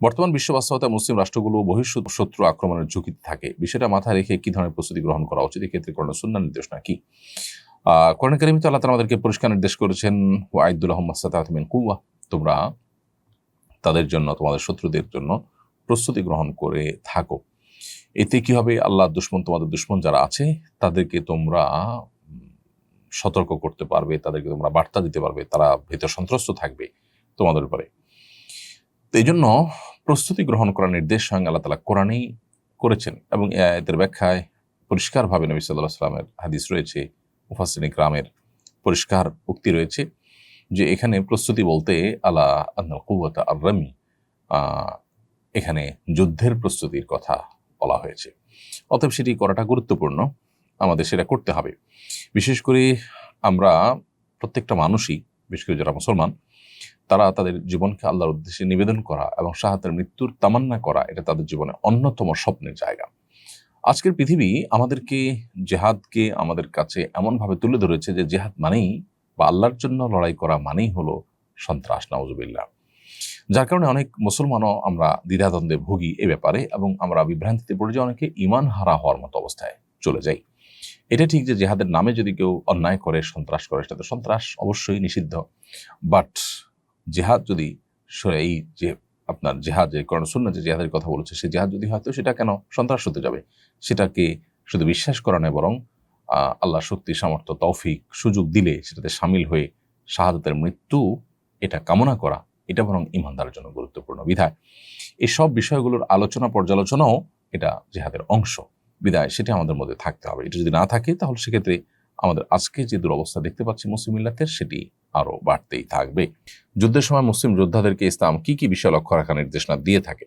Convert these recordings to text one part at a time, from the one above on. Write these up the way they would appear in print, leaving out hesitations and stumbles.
বর্তমান বিশ্ব বাস্তবতায় মুসলিম রাষ্ট্রগুলো বহিঃশত্রু আক্রমণের ঝুঁকিতে থাকে। বিষয়টা মাথায় রেখে কি ধরনের প্রস্তুতি গ্রহণ করা উচিত, এক্ষেত্রে কোরআন ও সুন্নাহর নির্দেশনা কি? কোরআন কারীমে আল্লাহ তাআলা আমাদেরকে পরিষ্কার নির্দেশ করেছেন, ওয়াইদুল লাহুম মাসতাতা'তুম মিন কুওয়া, তোমরা তাদের জন্য, তোমাদের শত্রুদের জন্য প্রস্তুতি গ্রহণ করে থাকো। এতে কি হবে? আল্লাহর দুশমন, তোমাদের দুশমন যারা আছে তাদেরকে তোমরা সতর্ক করতে পারবে, তাদেরকে তোমরা বার্তা দিতে পারবে, তারা ভীত সন্ত্রস্ত থাকবে তোমাদের উপরে। তো এই জন্য প্রস্তুতি গ্রহণ করার নির্দেশ স্বয়ং আল্লাহ তাআলা কোরআনেই করেছেন, এবং এই আয়াতের ব্যাখ্যায় পরিষ্কারভাবে নবী সাল্লাল্লাহু আলাইহি ওয়াসাল্লামের হাদিস রয়েছে, মুফাসসিরিন ইকরামের পরিষ্কার উক্তি রয়েছে যে এখানে প্রস্তুতি বলতে আলা আন্নাল কুওয়াতা আর-রামি, এখানে যুদ্ধের প্রস্তুতির কথা বলা হয়েছে। অতএব সেটি করাটা গুরুত্বপূর্ণ, আমাদের সেটা করতে হবে। বিশেষ করে আমরা প্রত্যেকটা মানুষই, বিশেষ করে যারা মুসলমান, তারা তাদের জীবনকে আল্লাহর উদ্দেশ্যে নিবেদন করা এবং শাহাদাতের মৃত্যুর তামান্না করা, এটা তাদের জীবনে অন্যতম স্বপ্নের জায়গা। আজকের পৃথিবী আমাদেরকে জেহাদকে আমাদের কাছে এমনভাবে তুলে ধরেছে যে জেহাদ মানেই বা আল্লাহর জন্য লড়াই করা মানেই হলো সন্ত্রাস, নাউজুবিল্লাহ। যার কারণে অনেক মুসলমানও আমরা দ্বিধাদ্বন্দ্বে ভুগি এ ব্যাপারে, এবং আমরা বিভ্রান্তিতে পড়ে যাই, অনেকে ঈমান হারা হওয়ার মতো অবস্থায় চলে যাই। এটা ঠিক যে জেহাদের নামে যদি কেউ অন্যায় করে, সন্ত্রাস করে, সেটা তো সন্ত্রাস, অবশ্যই নিষিদ্ধ। বাট জেহাদ যদি এই যে আপনার জেহাদ, যে কোরআন সুন্নাহ যে জেহাদের কথা বলেছে, সেই জেহাদ যদি হয়তো সেটা কেন সন্ত্রাস হতে যাবে? সেটাকে শুধু বিশ্বাস করা নয়, বরং আল্লাহ শক্তি, সামর্থ্য, তৌফিক, সুযোগ দিলে সেটাতে সামিল হয়ে শাহাদাতের মৃত্যু এটা কামনা করা, এটা বরং ঈমানদারের জন্য গুরুত্বপূর্ণ। বিধায় এই সব বিষয়গুলোর আলোচনা পর্যালোচনাও এটা জেহাদের অংশ। বিধায় সেটা আমাদের মধ্যে থাকতে হবে। এটা যদি না থাকে তাহলে সেক্ষেত্রে আমাদের আজকে যে দুরবস্থা দেখতে পাচ্ছি মুসলিম মিল্লাতের, সেটি আরো বাড়তেই থাকবে। যুদ্ধের সময় মুসলিম যোদ্ধাদেরকে ইসলাম কি কি বিষয় লক্ষ্য রাখার নির্দেশনা দিয়ে থাকে?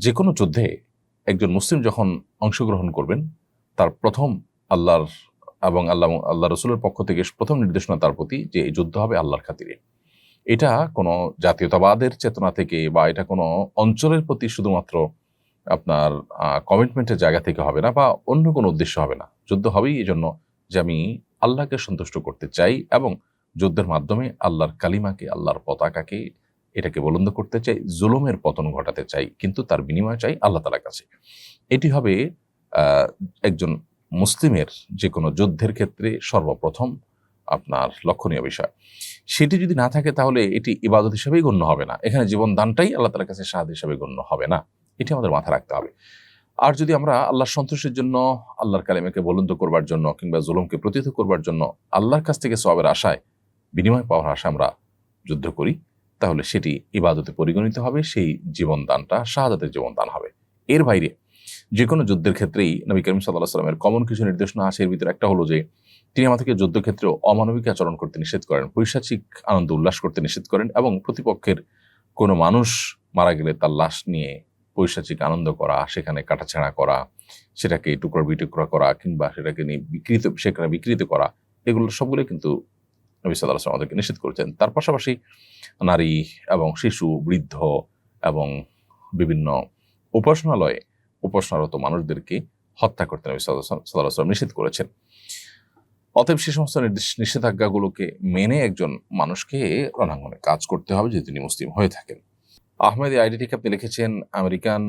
যে কোনো যুদ্ধে একজন মুসলিম যখন অংশগ্রহণ করবেন, তার প্রথম আল্লাহর এবং আল্লাহ রসুলের পক্ষ থেকে প্রথম নির্দেশনা তার প্রতি যে এই যুদ্ধ হবে আল্লাহর খাতিরে। এটা কোনো জাতীয়তাবাদের চেতনা থেকে বা এটা কোনো অঞ্চলের প্রতি শুধুমাত্র আপনার কমিটমেন্টের জায়গা থেকে হবে না, বা অন্য কোনো উদ্দেশ্য হবে না। যুদ্ধ হবেই এই জন্য যে আমি আল্লাহকে সন্তুষ্ট করতে চাই এবং যুদ্ধের মাধ্যমে আল্লাহর কালিমাকে, আল্লাহর পতাকাকে, এটাকে বুলন্দ করতে চাই, জুলুমের পতন ঘটাতে চাই, কিন্তু তার বিনিময় চাই আল্লাহ তাআলার কাছে। এটি হবে একজন মুসলিমের যে কোনো যুদ্ধের ক্ষেত্রে সর্বপ্রথম আপনার লক্ষণীয় বিষয়। সেটি যদি না থাকে তাহলে এটি ইবাদত হিসেবেই গণ্য হবে না। এখানে জীবন দানটাই আল্লাহ তাআলার কাছে শাহাদাত হিসেবে গণ্য হবে না। এটি আমাদের মাথায় রাখতে হবে। আর যদি আমরা আল্লাহর সন্তুষ্টির জন্য, আল্লাহর কালিমাকে বুলন্দ করবার জন্য, কিংবা জুলুমকে প্রতিহত করবার জন্য আল্লাহর কাছ থেকে সওয়াবের আশায়, বিনিময় পাওয়ার আশায় আমরা যুদ্ধ করি, তাহলে সেটি ইবাদতে পরিগণিত হবে, সেই জীবনদানটা শাহাদাতের জীবনদান হবে। এর বাইরে যে কোনো যুদ্ধের ক্ষেত্রেই নবী করিম সাল্লাল্লাহু আলাইহি ওয়াসাল্লামের কমন কিছু নির্দেশনা আছে। এর ভিতরে একটা হলো যে তিনি আমাদেরকে যুদ্ধক্ষেত্রেও অমানবিক আচরণ করতে নিষেধ করেন, পৈশাচিক আনন্দ উল্লাস করতে নিষেধ করেন, এবং প্রতিপক্ষের কোনো মানুষ মারা গেলে তার লাশ নিয়ে পৈশাচিক আনন্দ করা, সেখানে কাটাছেঁড়া করা, সেটাকে টুকরা বিটুকরা করা, কিংবা সেটাকে নিয়ে সেখানে বিকৃত করা, এগুলো সবগুলো কিন্তু নবী সাল্লাল্লাহু আলাইহি ওয়াসাল্লাম আমাদেরকে নিষেধ করেছেন। তার পাশাপাশি নারী এবং শিশু, বৃদ্ধ এবং বিভিন্ন উপাসনালয়ে উপাসনারত মানুষদেরকে হত্যা করতে নবী সাল্লাল্লাহু আলাইহি ওয়াসাল্লাম নিষেধ করেছেন। অতএব সে সমস্ত নিষেধাজ্ঞাগুলোকে মেনে একজন মানুষকে রণাঙ্গনে কাজ করতে হবে যদি তিনি মুসলিম হয়ে থাকেন। আহমেদ আইডি থেকে আপনি লিখেছেন, আমেরিকান,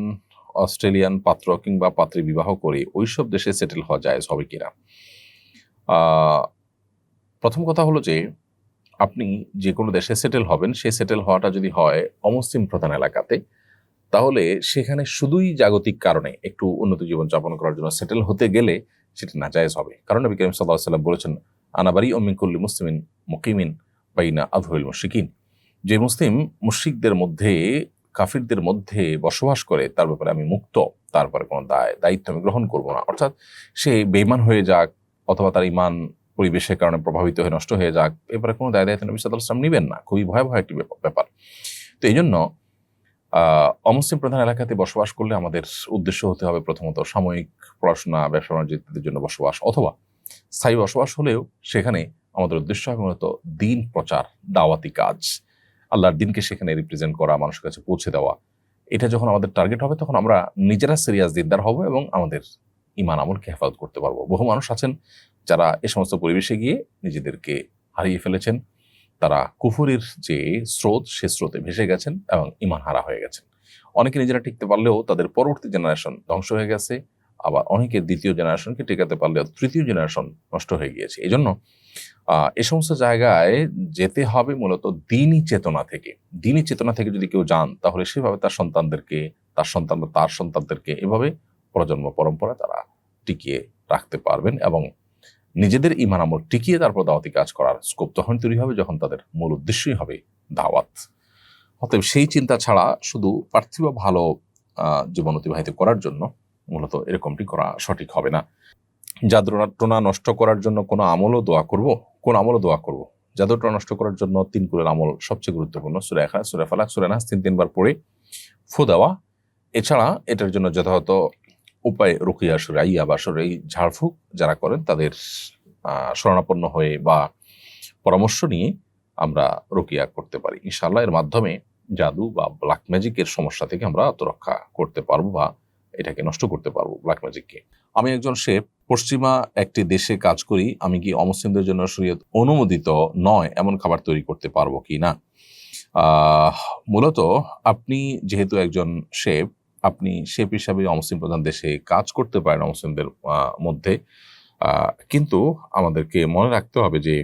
অস্ট্রেলিয়ান পাত্র কিংবা পাত্রী বিবাহ করে ওইসব দেশে সেটেল হওয়া জায়েজ হবে কিনা? প্রথম কথা হলো যে আপনি যে কোনো দেশে সেটেল হবেন, সেই সেটেল হওয়াটা যদি হয় অমুসলিম প্রধান এলাকাতে, তাহলে সেখানে শুধুই জাগতিক কারণে একটু উন্নত জীবনযাপন করার জন্য সেটেল হতে গেলে সেটি নাজায়েজ হবে। কারণ নবী করিম সাল্লাল্লাহু আলাইহি ওয়াসাল্লাম বলেছেন, আনা বারিউম মিন কুল্লি মুসলিমিন মুকিমিন বাইনা আযহুরিল মুশরিকিন। যে মুসলিম মুশরিকদের মধ্যে, কাফিরদের মধ্যে বসবাস করে, তার ব্যাপারে আমি মুক্ত, তারপরে কোনো দায়িত্ব আমি গ্রহণ করব না। অর্থাৎ সে বেঈমান হয়ে যাক অথবা তার ঈমান পরিবেশের কারণে প্রভাবিত হয়ে নষ্ট হয়ে যাক, এবারে কোনো দায়িত্ব নবী সাল্লাল্লাহু আলাইহি ওয়াসাল্লাম নিবেন না। খুবই ভয়াবহ একটি ব্যাপার। তো এই জন্য অমুসলিম প্রধান এলাকাতে বসবাস করলে আমাদের উদ্দেশ্য হতে হবে প্রথমত সাময়িক পড়াশোনা, ব্যবসা বাণিজ্য ইত্যাদির জন্য বসবাস, অথবা স্থায়ী বসবাস হলেও সেখানে আমাদের উদ্দেশ্য হবে মূলত দিন প্রচার, দাওয়াতি কাজ, আল্লাহর দিনকে সেখানে রিপ্রেজেন্ট করা, মানুষের কাছে পৌঁছে দেওয়া। এটা যখন আমাদের টার্গেট হবে তখন আমরা নিজেরা সিরিয়াস দিনদার হব এবং আমাদের ঈমান আমলকে হেফাজত করতে পারবো। বহু মানুষ আছেন যারা এ সমস্ত পরিবেশে গিয়ে নিজেদেরকে হারিয়ে ফেলেছেন, তারা কুফুরির যে স্রোত সে স্রোতে ভেসে গেছেন এবং ঈমান হারা হয়ে গেছেন। অনেকে নিজেরা টিকতে পারলেও তাদের পরবর্তী জেনারেশন ধ্বংস হয়ে গেছে, আবার অনেকে দ্বিতীয় জেনারেশনকে টিকাতে পারলেও তৃতীয় জেনারেশন নষ্ট হয়ে গিয়েছে। এই জন্য এ সমস্ত জায়গায় যেতে হবে মূলত দ্বীনি চেতনা থেকে। দ্বীনি চেতনা থেকে যদি কেউ যান, তাহলে সেভাবে তার সন্তানদেরকে, তার সন্তান বা তার সন্তানদেরকে এভাবে প্রজন্ম পরম্পরা তারা টিকিয়ে রাখতে পারবেন এবং নিজেদের ঈমান আমল টিকিয়ে তারপর দাওয়াতি কাজ করার স্কোপ তখন তৈরি হবে যখন তাদের মূল উদ্দেশ্যই হবে দাওয়াত। অতএব সেই চিন্তা ছাড়া শুধু পার্থিব ভালো জীবন অতিবাহিত করার জন্য মূলত এরকমটি করা সঠিক হবে না। জাদুটোনা নষ্ট করার জন্য কোনো আমলও দোয়া করব? কোন আমলও দোয়া করব? জাদুটোনা নষ্ট করার জন্য 3 কুলের আমল সবচেয়ে গুরুত্বপূর্ণ। সূরা ইখলাস, সূরা ফালাক, সূরা নাস 3 বার পড়ে ফু দেওয়া। এছাড়া এটার জন্য যথাযথ উপায় রুকিয়া শরঈয়া বা শরঈ ঝাড়ফুঁক যারা করেন তাদের শরণাপন্ন হয়ে বা পরামর্শ নিয়ে আমরা রুকিয়া করতে পারি। ইনশাআল্লাহ এর মাধ্যমে জাদু বা ব্ল্যাক ম্যাজিকের সমস্যা থেকে আমরা আত্মরক্ষা করতে পারবো বা এটাকে নষ্ট করতে পারবো, ব্ল্যাক ম্যাজিককে। আমি একজন শেফ, পশ্চিমা একটি দেশে কাজ করি। আমি কি অমুসলিমদের জন্য শরীয়ত অনুমোদিত নয় এমন খাবার তৈরি করতে পারবো কি না? মূলত আপনি যেহেতু একজন শেফ, আপনি শেফ হিসাবে অমুসলিম প্রধান দেশে কাজ করতে পারেন অমুসলিমদের মধ্যে, কিন্তু আমাদেরকে মনে রাখতে হবে যে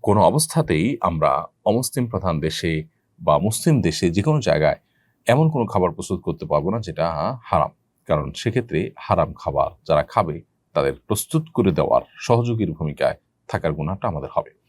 কোনো অবস্থাতেই আমরা অমুসলিম প্রধান দেশে বা মুসলিম দেশে যে কোনো জায়গায় এমন কোনো খাবার প্রস্তুত করতে পারবো না যেটা হারাম। কারণ সেক্ষেত্রে হারাম খাবার যারা খাবে তাদের প্রস্তুত করে দেওয়ার সহযোগীর ভূমিকায় থাকার গুনাহটা আমাদের হবে।